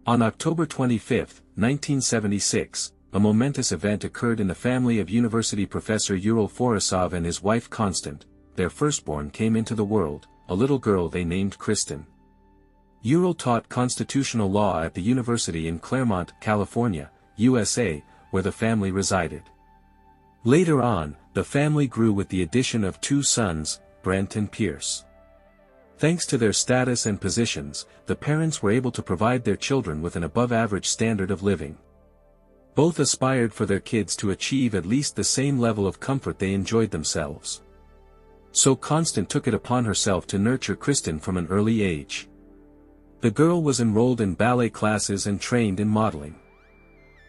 On October 25, 1976, a momentous event occurred in the family of university professor Ural Forasov and his wife Constant. Their firstborn came into the world, a little girl they named Kristin. Ural taught constitutional law at the university in Claremont, California, USA, where the family resided. Later on, the family grew with the addition of two sons, Brent and Pierce. Thanks to their status and positions, the parents were able to provide their children with an above-average standard of living. Both aspired for their kids to achieve at least the same level of comfort they enjoyed themselves. So Constant took it upon herself to nurture Kristin from an early age. The girl was enrolled in ballet classes and trained in modeling.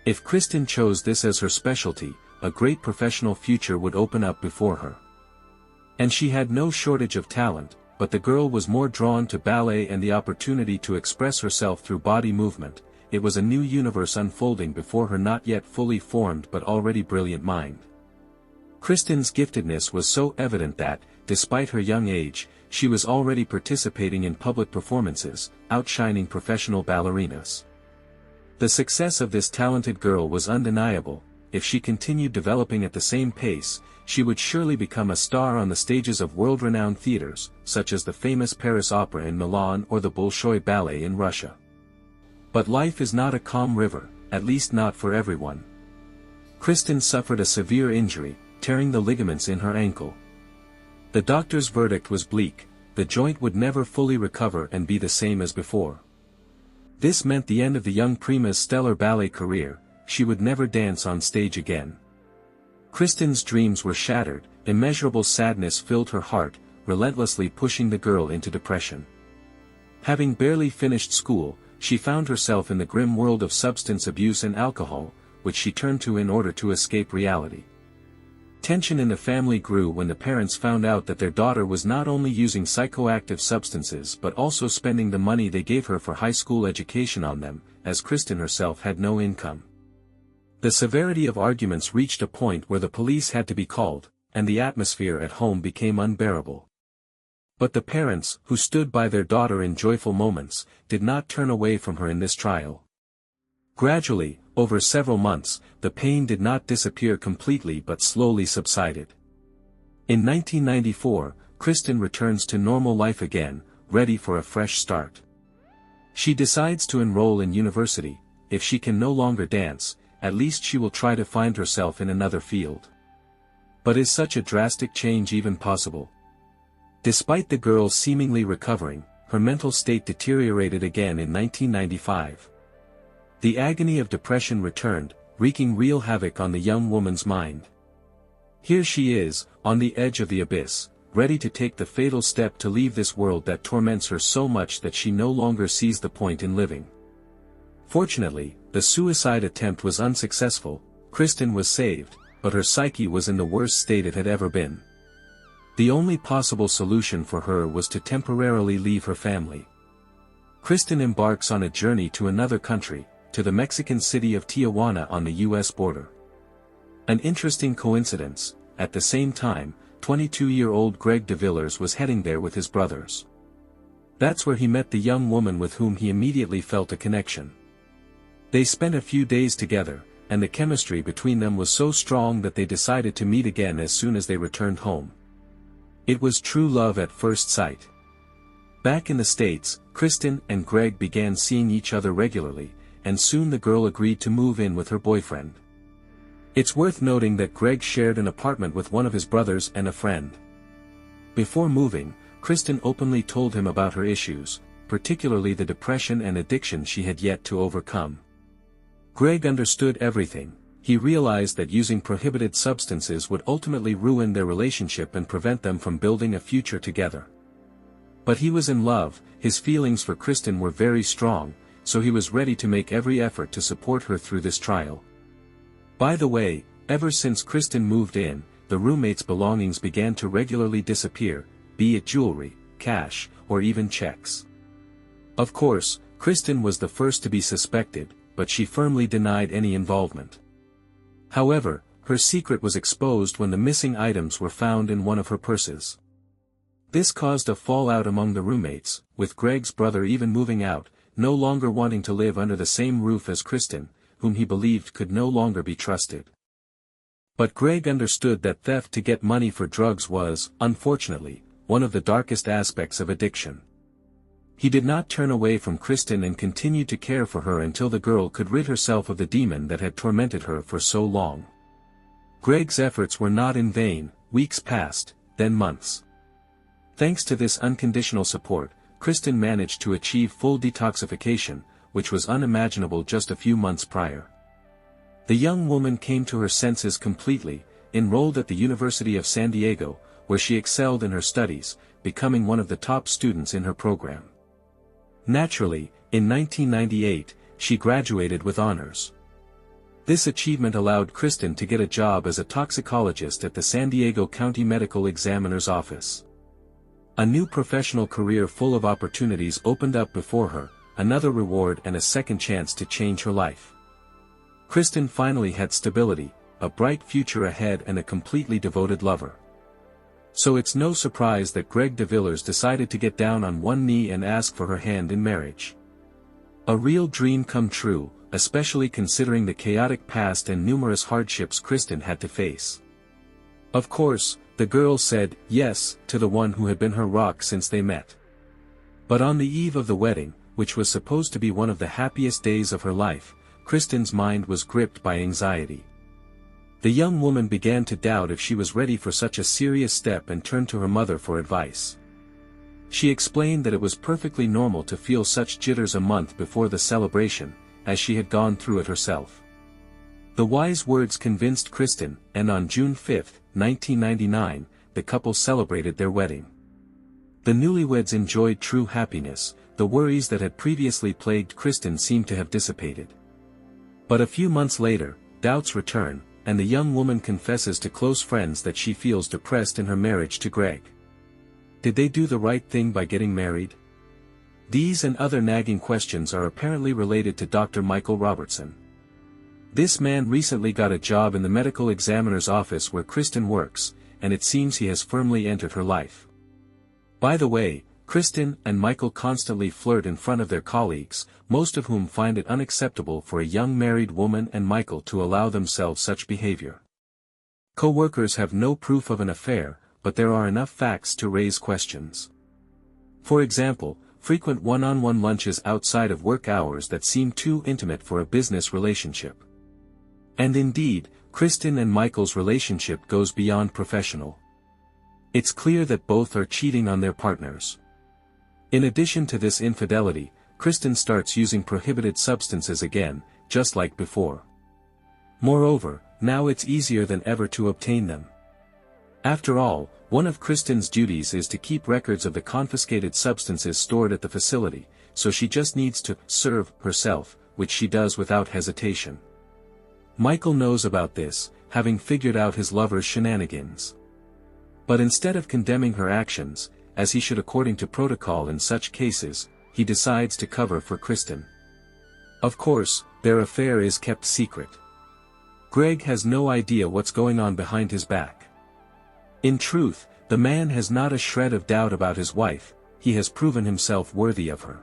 If Kristin chose this as her specialty, a great professional future would open up before her. And she had no shortage of talent, but the girl was more drawn to ballet and the opportunity to express herself through body movement. It was a new universe unfolding before her not yet fully formed but already brilliant mind. Kristin's giftedness was so evident that, despite her young age, she was already participating in public performances, outshining professional ballerinas. The success of this talented girl was undeniable. If she continued developing at the same pace, she would surely become a star on the stages of world-renowned theaters, such as the famous Paris Opera in Milan or the Bolshoi Ballet in Russia. But life is not a calm river, at least not for everyone. Kristin suffered a severe injury, tearing the ligaments in her ankle. The doctor's verdict was bleak: the joint would never fully recover and be the same as before. This meant the end of the young prima's stellar ballet career. She would never dance on stage again. Kristin's dreams were shattered, immeasurable sadness filled her heart, relentlessly pushing the girl into depression. Having barely finished school, she found herself in the grim world of substance abuse and alcohol, which she turned to in order to escape reality. Tension in the family grew when the parents found out that their daughter was not only using psychoactive substances but also spending the money they gave her for high school education on them, as Kristin herself had no income. The severity of arguments reached a point where the police had to be called, and the atmosphere at home became unbearable. But the parents, who stood by their daughter in joyful moments, did not turn away from her in this trial. Gradually, over several months, the pain did not disappear completely but slowly subsided. In 1994, Kristin returns to normal life again, ready for a fresh start. She decides to enroll in university. If she can no longer dance, at least she will try to find herself in another field. But is such a drastic change even possible? Despite the girl seemingly recovering, her mental state deteriorated again in 1995. The agony of depression returned, wreaking real havoc on the young woman's mind. Here she is, on the edge of the abyss, ready to take the fatal step to leave this world that torments her so much that she no longer sees the point in living. Fortunately, the suicide attempt was unsuccessful. Kristin was saved, but her psyche was in the worst state it had ever been. The only possible solution for her was to temporarily leave her family. Kristin embarks on a journey to another country, to the Mexican city of Tijuana on the U.S. border. An interesting coincidence: at the same time, 22-year-old Greg de Villers was heading there with his brothers. That's where he met the young woman with whom he immediately felt a connection. They spent a few days together, and the chemistry between them was so strong that they decided to meet again as soon as they returned home. It was true love at first sight. Back in the States, Kristin and Greg began seeing each other regularly, and soon the girl agreed to move in with her boyfriend. It's worth noting that Greg shared an apartment with one of his brothers and a friend. Before moving, Kristin openly told him about her issues, particularly the depression and addiction she had yet to overcome. Greg understood everything. He realized that using prohibited substances would ultimately ruin their relationship and prevent them from building a future together. But he was in love. His feelings for Kristin were very strong, so he was ready to make every effort to support her through this trial. By the way, ever since Kristin moved in, the roommate's belongings began to regularly disappear, be it jewelry, cash, or even checks. Of course, Kristin was the first to be suspected, but she firmly denied any involvement. However, her secret was exposed when the missing items were found in one of her purses. This caused a fallout among the roommates, with Greg's brother even moving out, no longer wanting to live under the same roof as Kristin, whom he believed could no longer be trusted. But Greg understood that theft to get money for drugs was, unfortunately, one of the darkest aspects of addiction. He did not turn away from Kristin and continued to care for her until the girl could rid herself of the demon that had tormented her for so long. Greg's efforts were not in vain. Weeks passed, then months. Thanks to this unconditional support, Kristin managed to achieve full detoxification, which was unimaginable just a few months prior. The young woman came to her senses completely, enrolled at the University of San Diego, where she excelled in her studies, becoming one of the top students in her program. Naturally, in 1998, she graduated with honors. This achievement allowed Kristin to get a job as a toxicologist at the San Diego County Medical Examiner's Office. A new professional career full of opportunities opened up before her, another reward and a second chance to change her life. Kristin finally had stability, a bright future ahead and a completely devoted lover. So it's no surprise that Greg DeVillers decided to get down on one knee and ask for her hand in marriage. A real dream come true, especially considering the chaotic past and numerous hardships Kristin had to face. Of course, the girl said yes to the one who had been her rock since they met. But on the eve of the wedding, which was supposed to be one of the happiest days of her life, Kristin's mind was gripped by anxiety. The young woman began to doubt if she was ready for such a serious step and turned to her mother for advice. She explained that it was perfectly normal to feel such jitters a month before the celebration, as she had gone through it herself. The wise words convinced Kristin, and on June 5, 1999, the couple celebrated their wedding. The newlyweds enjoyed true happiness. The worries that had previously plagued Kristin seemed to have dissipated. But a few months later, doubts return, and the young woman confesses to close friends that she feels depressed in her marriage to Greg. Did they do the right thing by getting married? These and other nagging questions are apparently related to Dr. Michael Robertson. This man recently got a job in the medical examiner's office where Kristin works, and it seems he has firmly entered her life. By the way, Kristin and Michael constantly flirt in front of their colleagues, most of whom find it unacceptable for a young married woman and Michael to allow themselves such behavior. Co-workers have no proof of an affair, but there are enough facts to raise questions. For example, frequent one-on-one lunches outside of work hours that seem too intimate for a business relationship. And indeed, Kristin and Michael's relationship goes beyond professional. It's clear that both are cheating on their partners. In addition to this infidelity, Kristin starts using prohibited substances again, just like before. Moreover, now it's easier than ever to obtain them. After all, one of Kristin's duties is to keep records of the confiscated substances stored at the facility, so she just needs to serve herself, which she does without hesitation. Michael knows about this, having figured out his lover's shenanigans. But instead of condemning her actions, as he should according to protocol in such cases, he decides to cover for Kristin. Of course, their affair is kept secret. Greg has no idea what's going on behind his back. In truth, the man has not a shred of doubt about his wife, he has proven himself worthy of her.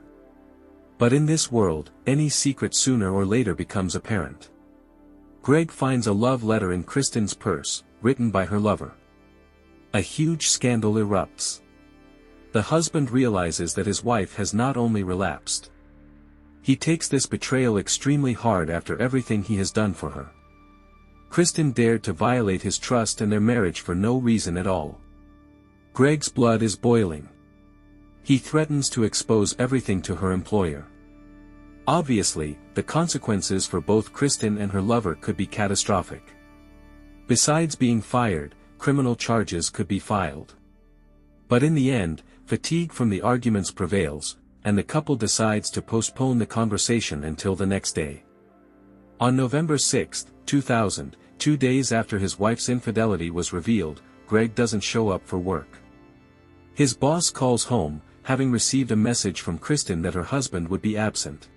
But in this world, any secret sooner or later becomes apparent. Greg finds a love letter in Kristin's purse, written by her lover. A huge scandal erupts. The husband realizes that his wife has not only relapsed. He takes this betrayal extremely hard after everything he has done for her. Kristin dared to violate his trust and their marriage for no reason at all. Greg's blood is boiling. He threatens to expose everything to her employer. Obviously, the consequences for both Kristin and her lover could be catastrophic. Besides being fired, criminal charges could be filed. But in the end, fatigue from the arguments prevails, and the couple decides to postpone the conversation until the next day. On November 6, 2000, 2 days after his wife's infidelity was revealed, Greg doesn't show up for work. His boss calls home, having received a message from Kristin that her husband would be absent.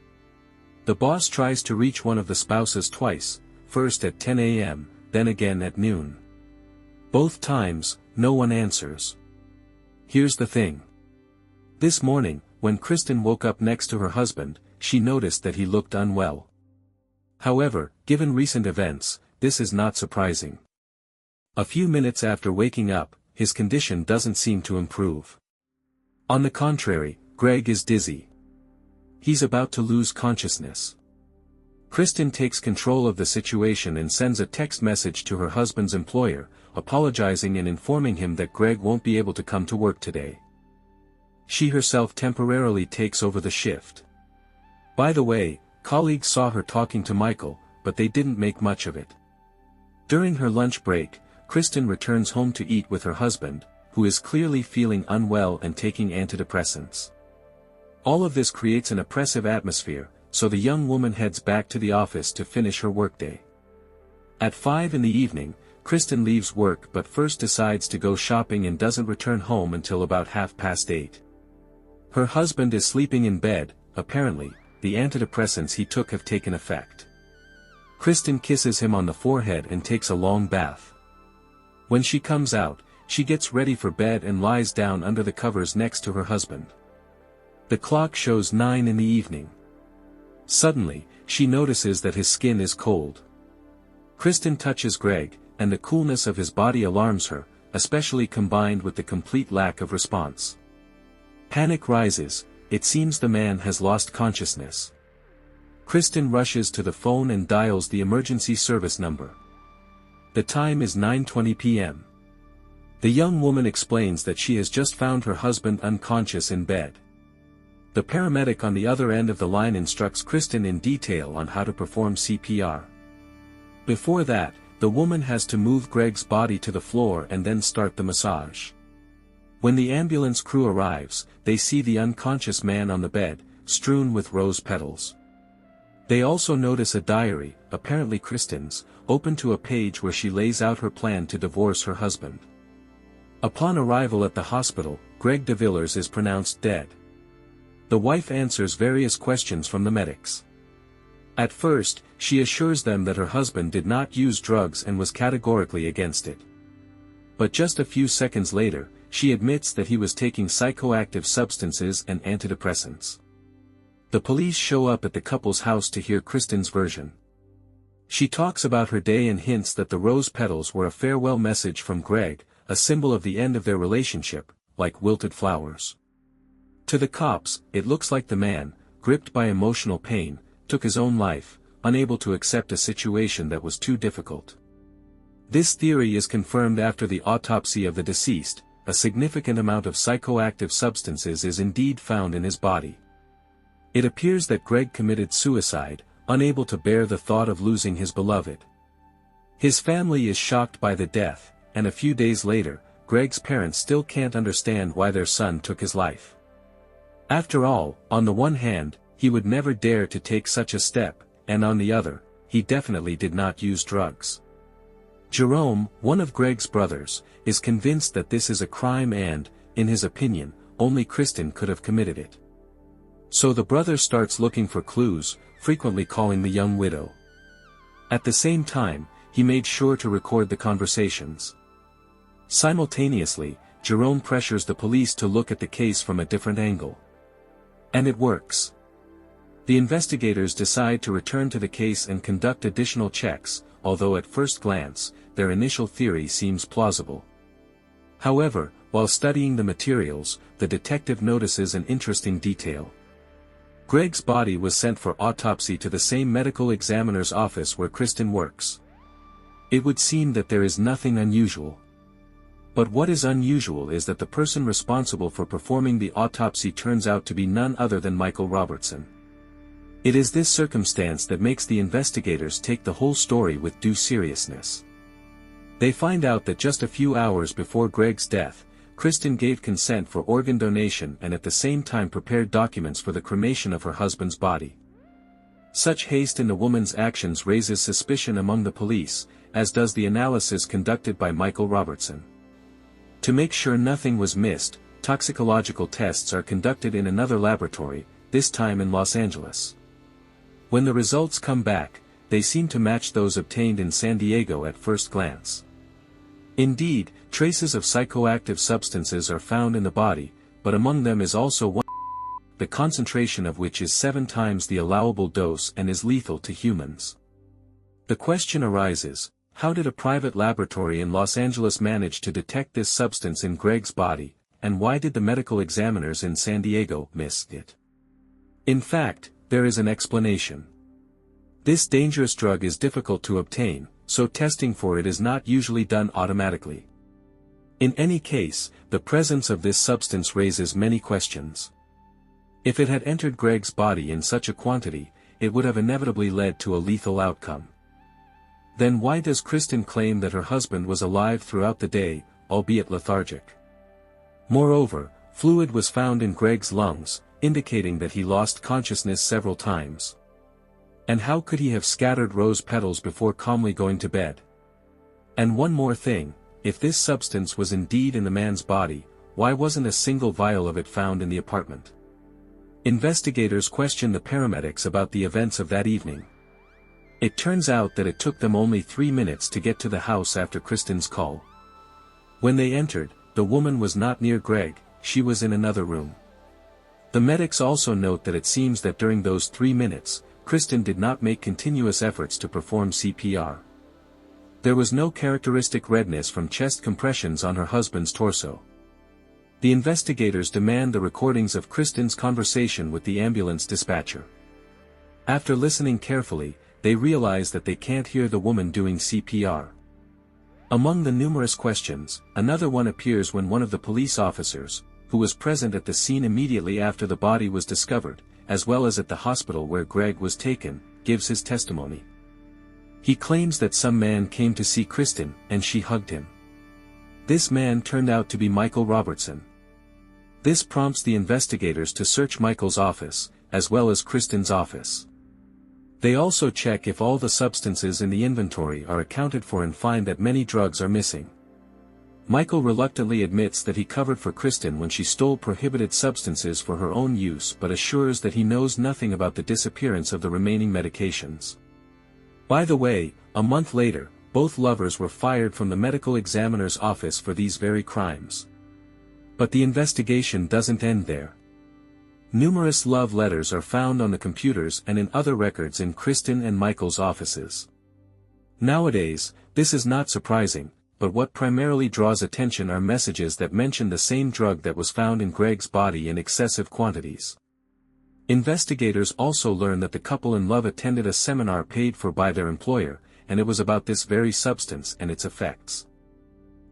The boss tries to reach one of the spouses twice, first at 10 a.m., then again at noon. Both times, no one answers. Here's the thing. This morning, when Kristin woke up next to her husband, she noticed that he looked unwell. However, given recent events, this is not surprising. A few minutes after waking up, his condition doesn't seem to improve. On the contrary, Greg is dizzy. He's about to lose consciousness. Kristin takes control of the situation and sends a text message to her husband's employer, apologizing and informing him that Greg won't be able to come to work today. She herself temporarily takes over the shift. By the way, colleagues saw her talking to Michael, but they didn't make much of it. During her lunch break, Kristin returns home to eat with her husband, who is clearly feeling unwell and taking antidepressants. All of this creates an oppressive atmosphere, so the young woman heads back to the office to finish her workday. At 5 in the evening, Kristin leaves work but first decides to go shopping and doesn't return home until about 8:30. Her husband is sleeping in bed. Apparently, the antidepressants he took have taken effect. Kristin kisses him on the forehead and takes a long bath. When she comes out, she gets ready for bed and lies down under the covers next to her husband. The clock shows 9 in the evening. Suddenly, she notices that his skin is cold. Kristin touches Greg, and the coolness of his body alarms her, especially combined with the complete lack of response. Panic rises. It seems the man has lost consciousness. Kristin rushes to the phone and dials the emergency service number. The time is 9:20 p.m. The young woman explains that she has just found her husband unconscious in bed. The paramedic on the other end of the line instructs Kristin in detail on how to perform CPR. Before that, the woman has to move Greg's body to the floor and then start the massage. When the ambulance crew arrives, they see the unconscious man on the bed, strewn with rose petals. They also notice a diary, apparently Kristin's, open to a page where she lays out her plan to divorce her husband. Upon arrival at the hospital, Greg DeVillers is pronounced dead. The wife answers various questions from the medics. At first, she assures them that her husband did not use drugs and was categorically against it. But just a few seconds later, she admits that he was taking psychoactive substances and antidepressants. The police show up at the couple's house to hear Kristin's version. She talks about her day and hints that the rose petals were a farewell message from Greg, a symbol of the end of their relationship, like wilted flowers. To the cops, it looks like the man, gripped by emotional pain, took his own life, unable to accept a situation that was too difficult. This theory is confirmed after the autopsy of the deceased. A significant amount of psychoactive substances is indeed found in his body. It appears that Greg committed suicide, unable to bear the thought of losing his beloved. His family is shocked by the death, and a few days later, Greg's parents still can't understand why their son took his life. After all, on the one hand, he would never dare to take such a step, and on the other, he definitely did not use drugs. Jerome, one of Greg's brothers, is convinced that this is a crime and, in his opinion, only Kristin could have committed it. So the brother starts looking for clues, frequently calling the young widow. At the same time, he made sure to record the conversations. Simultaneously, Jerome pressures the police to look at the case from a different angle. And it works. The investigators decide to return to the case and conduct additional checks, although at first glance, their initial theory seems plausible. However, while studying the materials, the detective notices an interesting detail. Greg's body was sent for autopsy to the same medical examiner's office where Kristin works. It would seem that there is nothing unusual. But what is unusual is that the person responsible for performing the autopsy turns out to be none other than Michael Robertson. It is this circumstance that makes the investigators take the whole story with due seriousness. They find out that just a few hours before Greg's death, Kristin gave consent for organ donation and at the same time prepared documents for the cremation of her husband's body. Such haste in the woman's actions raises suspicion among the police, as does the analysis conducted by Michael Robertson. To make sure nothing was missed, toxicological tests are conducted in another laboratory, this time in Los Angeles. When the results come back, they seem to match those obtained in San Diego at first glance. Indeed, traces of psychoactive substances are found in the body, but among them is also one the concentration of which is 7 times the allowable dose and is lethal to humans. The question arises, how did a private laboratory in Los Angeles manage to detect this substance in Greg's body, and why did the medical examiners in San Diego miss it? In fact, there is an explanation. This dangerous drug is difficult to obtain, so testing for it is not usually done automatically. In any case, the presence of this substance raises many questions. If it had entered Greg's body in such a quantity, it would have inevitably led to a lethal outcome. Then why does Kristin claim that her husband was alive throughout the day, albeit lethargic? Moreover, fluid was found in Greg's lungs, indicating that he lost consciousness several times. And how could he have scattered rose petals before calmly going to bed? And one more thing, if this substance was indeed in the man's body, why wasn't a single vial of it found in the apartment? Investigators question the paramedics about the events of that evening. It turns out that it took them only 3 minutes to get to the house after Kristin's call. When they entered, the woman was not near Greg, she was in another room. The medics also note that it seems that during those 3 minutes, Kristin did not make continuous efforts to perform CPR. There was no characteristic redness from chest compressions on her husband's torso. The investigators demand the recordings of Kristin's conversation with the ambulance dispatcher. After listening carefully, they realize that they can't hear the woman doing CPR. Among the numerous questions, another one appears when one of the police officers, who was present at the scene immediately after the body was discovered, as well as at the hospital where Greg was taken, gives his testimony. He claims that some man came to see Kristin, and she hugged him. This man turned out to be Michael Robertson. This prompts the investigators to search Michael's office, as well as Kristin's office. They also check if all the substances in the inventory are accounted for and find that many drugs are missing. Michael reluctantly admits that he covered for Kristin when she stole prohibited substances for her own use but assures that he knows nothing about the disappearance of the remaining medications. By the way, a month later, both lovers were fired from the medical examiner's office for these very crimes. But the investigation doesn't end there. Numerous love letters are found on the computers and in other records in Kristin and Michael's offices. Nowadays, this is not surprising, but what primarily draws attention are messages that mention the same drug that was found in Greg's body in excessive quantities. Investigators also learn that the couple in love attended a seminar paid for by their employer, and it was about this very substance and its effects.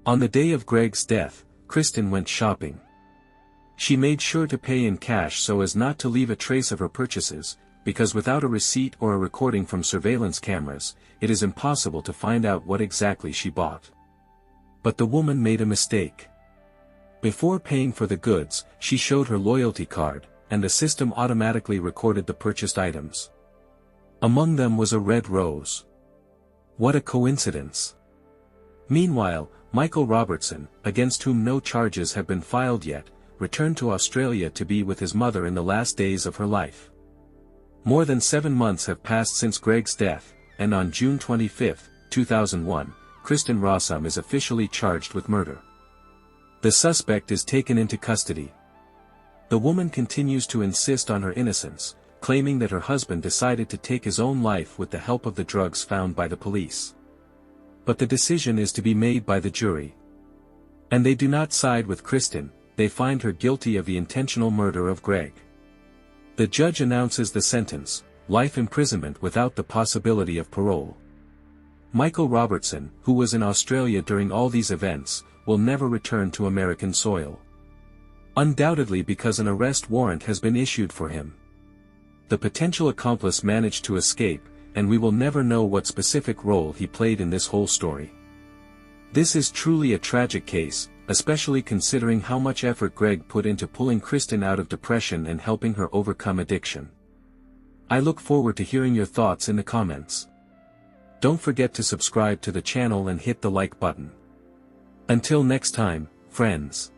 On the day of Greg's death, Kristin went shopping. She made sure to pay in cash so as not to leave a trace of her purchases, because without a receipt or a recording from surveillance cameras, it is impossible to find out what exactly she bought. But the woman made a mistake. Before paying for the goods, she showed her loyalty card, and the system automatically recorded the purchased items. Among them was a red rose. What a coincidence! Meanwhile, Michael Robertson, against whom no charges have been filed yet, returned to Australia to be with his mother in the last days of her life. More than 7 months have passed since Greg's death, and on June 25, 2001, Kristin Rossum is officially charged with murder. The suspect is taken into custody. The woman continues to insist on her innocence, claiming that her husband decided to take his own life with the help of the drugs found by the police. But the decision is to be made by the jury. And they do not side with Kristin, they find her guilty of the intentional murder of Greg. The judge announces the sentence, life imprisonment without the possibility of parole. Michael Robertson, who was in Australia during all these events, will never return to American soil. Undoubtedly because an arrest warrant has been issued for him. The potential accomplice managed to escape, and we will never know what specific role he played in this whole story. This is truly a tragic case, especially considering how much effort Greg put into pulling Kristin out of depression and helping her overcome addiction. I look forward to hearing your thoughts in the comments. Don't forget to subscribe to the channel and hit the like button. Until next time, friends.